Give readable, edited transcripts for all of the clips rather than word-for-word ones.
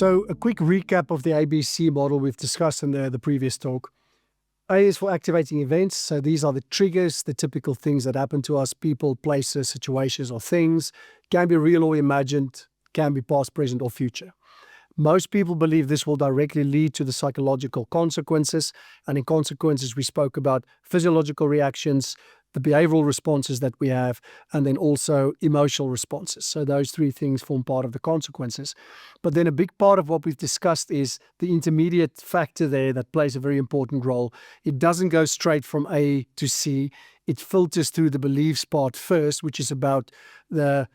So a quick recap of the ABC model we've discussed in the previous talk. A is for activating events. So these are the triggers, the typical things that happen to us, people, places, situations, or things. Can be real or imagined, can be past, present, or future. Most people believe this will directly lead to the psychological consequences. And in consequences, we spoke about physiological reactions, the behavioral responses that we have, and then also emotional responses. So those three things form part of the consequences. But then a big part of what we've discussed is the intermediate factor there that plays a very important role. It doesn't go straight from A to C. It filters through the beliefs part first, which is about the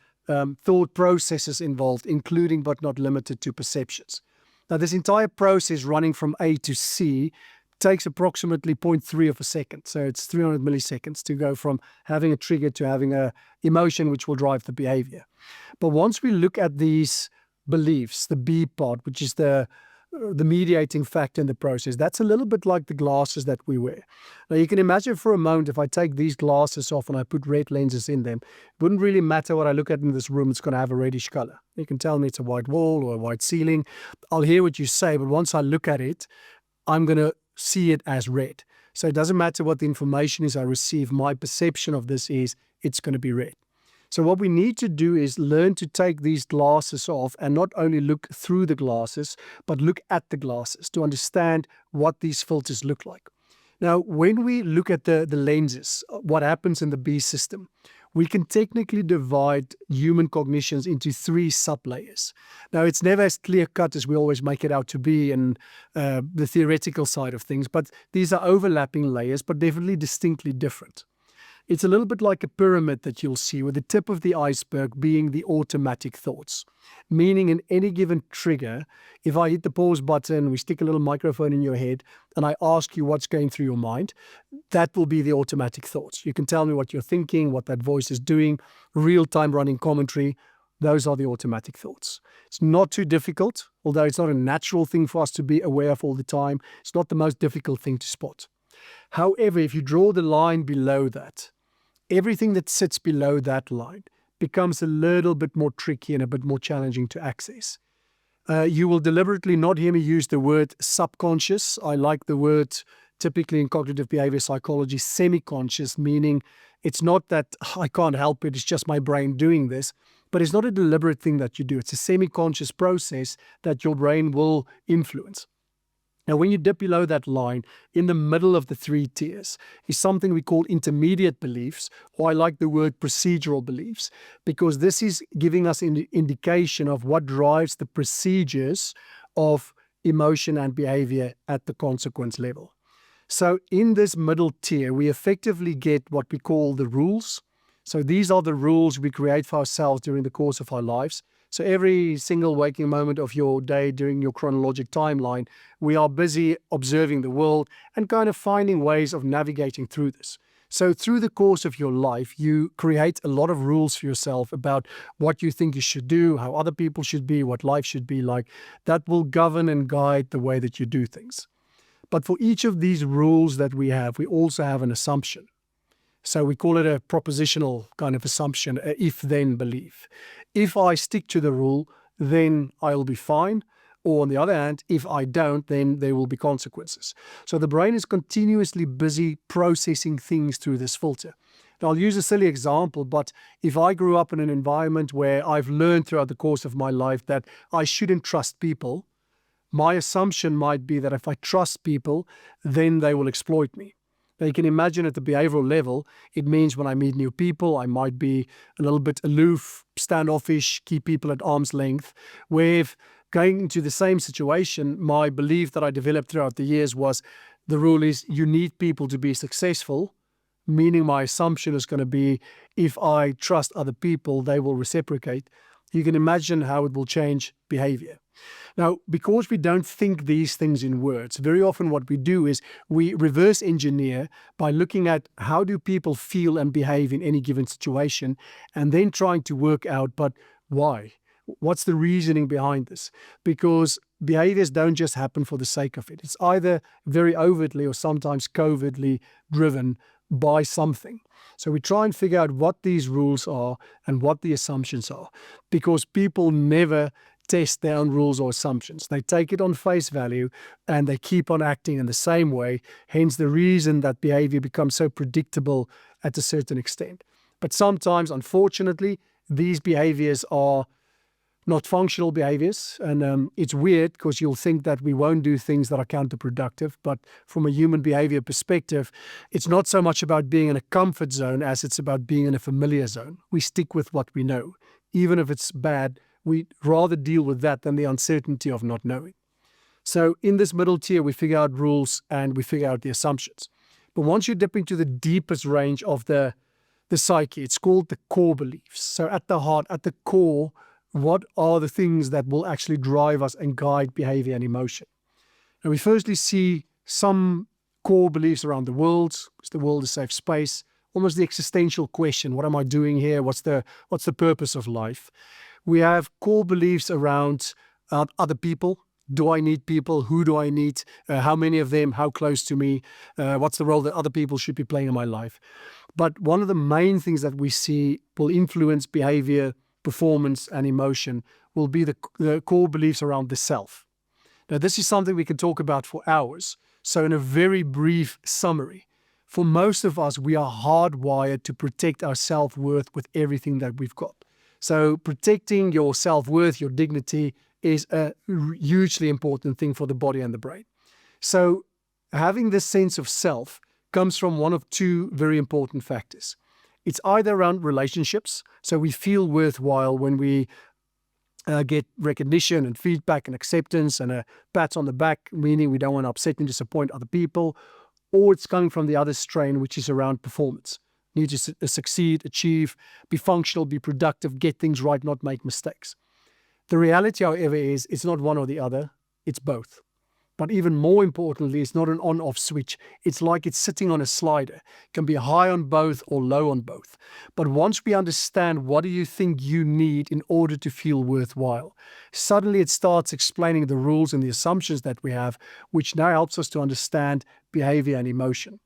thought processes involved, including but not limited to perceptions. Now, this entire process running from A to C takes approximately 0.3 of a second. So it's 300 milliseconds to go from having a trigger to having an emotion which will drive the behavior. But once we look at these beliefs, the B part, which is the mediating factor in the process, that's a little bit like the glasses that we wear. Now you can imagine for a moment, if I take these glasses off and I put red lenses in them, it wouldn't really matter what I look at in this room, it's going to have a reddish color. You can tell me it's a white wall or a white ceiling. I'll hear what you say, but once I look at it, I'm going to see it as red. So it doesn't matter what the information is I receive, my perception of this is it's going to be red. So what we need to do is learn to take these glasses off and not only look through the glasses, but look at the glasses to understand what these filters look like. Now, when we look at the lenses, what happens in the B system, we can technically divide human cognitions into three sublayers. Now, it's never as clear-cut as we always make it out to be in the theoretical side of things, but these are overlapping layers, but definitely distinctly different. It's a little bit like a pyramid that you'll see, with the tip of the iceberg being the automatic thoughts. Meaning in any given trigger, if I hit the pause button, we stick a little microphone in your head, and I ask you what's going through your mind, that will be the automatic thoughts. You can tell me what you're thinking, what that voice is doing, real-time running commentary. Those are the automatic thoughts. It's not too difficult, although it's not a natural thing for us to be aware of all the time. It's not the most difficult thing to spot. However, if you draw the line below that, everything that sits below that line becomes a little bit more tricky and a bit more challenging to access. You will deliberately not hear me use the word subconscious. I like the word, typically in cognitive behavior psychology, semi-conscious, meaning it's not that I can't help it, it's just my brain doing this, but it's not a deliberate thing that you do. It's a semi-conscious process that your brain will influence. Now, when you dip below that line, in the middle of the three tiers is something we call intermediate beliefs, or I like the word procedural beliefs, because this is giving us an indication of what drives the procedures of emotion and behavior at the consequence level. So in this middle tier, we effectively get what we call the rules. So these are the rules we create for ourselves during the course of our lives. So every single waking moment of your day during your chronologic timeline, we are busy observing the world and kind of finding ways of navigating through this. So through the course of your life, you create a lot of rules for yourself about what you think you should do, how other people should be, what life should be like. That will govern and guide the way that you do things. But for each of these rules that we have, we also have an assumption. So we call it a propositional kind of assumption, a if-then belief. If I stick to the rule, then I'll be fine. Or on the other hand, if I don't, then there will be consequences. So the brain is continuously busy processing things through this filter. Now, I'll use a silly example, but if I grew up in an environment where I've learned throughout the course of my life that I shouldn't trust people, my assumption might be that if I trust people, then they will exploit me. Now, you can imagine at the behavioral level, it means when I meet new people, I might be a little bit aloof, standoffish, keep people at arm's length. Where if going into the same situation, my belief that I developed throughout the years was the rule is you need people to be successful, meaning my assumption is going to be if I trust other people, they will reciprocate. You can imagine how it will change behavior. Now, because we don't think these things in words, very often what we do is we reverse engineer by looking at how do people feel and behave in any given situation, and then trying to work out, but why? What's the reasoning behind this? Because behaviors don't just happen for the sake of it. It's either very overtly or sometimes covertly driven by something. So we try and figure out what these rules are and what the assumptions are, because people never test their own rules or assumptions. They take it on face value and they keep on acting in the same way, hence the reason that behavior becomes so predictable at a certain extent. But sometimes, unfortunately, these behaviors are not functional behaviors. And it's weird because you'll think that we won't do things that are counterproductive. But from a human behavior perspective, it's not so much about being in a comfort zone as it's about being in a familiar zone. We stick with what we know. Even if it's bad, we'd rather deal with that than the uncertainty of not knowing. So in this middle tier, we figure out rules and we figure out the assumptions. But once you dip into the deepest range of the psyche, it's called the core beliefs. So at the heart, at the core, what are the things that will actually drive us and guide behavior and emotion? And we firstly see some core beliefs around the world. Is the world a safe space? Almost the existential question, what am I doing here? What's the purpose of life? We have core beliefs around other people. Do I need people? Who do I need? How many of them? How close to me? What's the role that other people should be playing in my life? But one of the main things that we see will influence behavior, performance, and emotion will be the core beliefs around the self. Now, this is something we can talk about for hours. So in a very brief summary, for most of us, we are hardwired to protect our self-worth with everything that we've got. So protecting your self-worth, your dignity, is a hugely important thing for the body and the brain. So having this sense of self comes from one of two very important factors. It's either around relationships, so we feel worthwhile when we get recognition and feedback and acceptance and a pat on the back, meaning we don't want to upset and disappoint other people, or it's coming from the other strain, which is around performance. Need to succeed, achieve, be functional, be productive, get things right, not make mistakes. The reality, however, is it's not one or the other, it's both. But even more importantly, it's not an on-off switch. It's like it's sitting on a slider. It can be high on both or low on both. But once we understand what do you think you need in order to feel worthwhile, suddenly it starts explaining the rules and the assumptions that we have, which now helps us to understand behavior and emotion.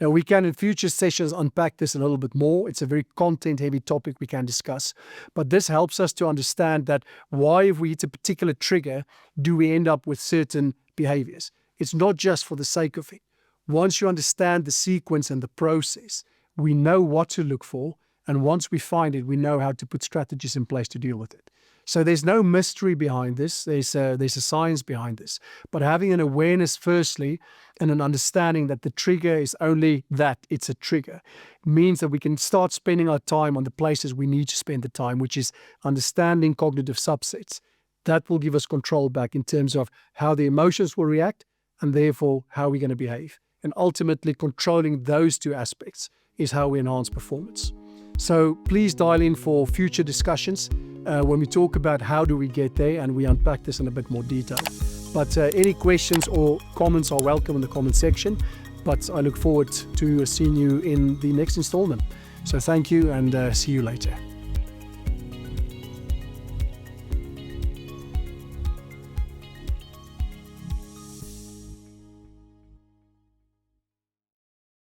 Now, we can in future sessions unpack this a little bit more. It's a very content-heavy topic we can discuss. But this helps us to understand that why, if we hit a particular trigger, do we end up with certain behaviors. It's not just for the sake of it. Once you understand the sequence and the process, we know what to look for. And once we find it, we know how to put strategies in place to deal with it. So there's no mystery behind this. There's a science behind this. But having an awareness firstly and an understanding that the trigger is only that, it's a trigger, means that we can start spending our time on the places we need to spend the time, which is understanding cognitive subsets. That will give us control back in terms of how the emotions will react and therefore how we're going to behave. And ultimately controlling those two aspects is how we enhance performance. So please dial in for future discussions when we talk about how do we get there and we unpack this in a bit more detail. But any questions or comments are welcome in the comment section. But I look forward to seeing you in the next installment. So thank you and see you later.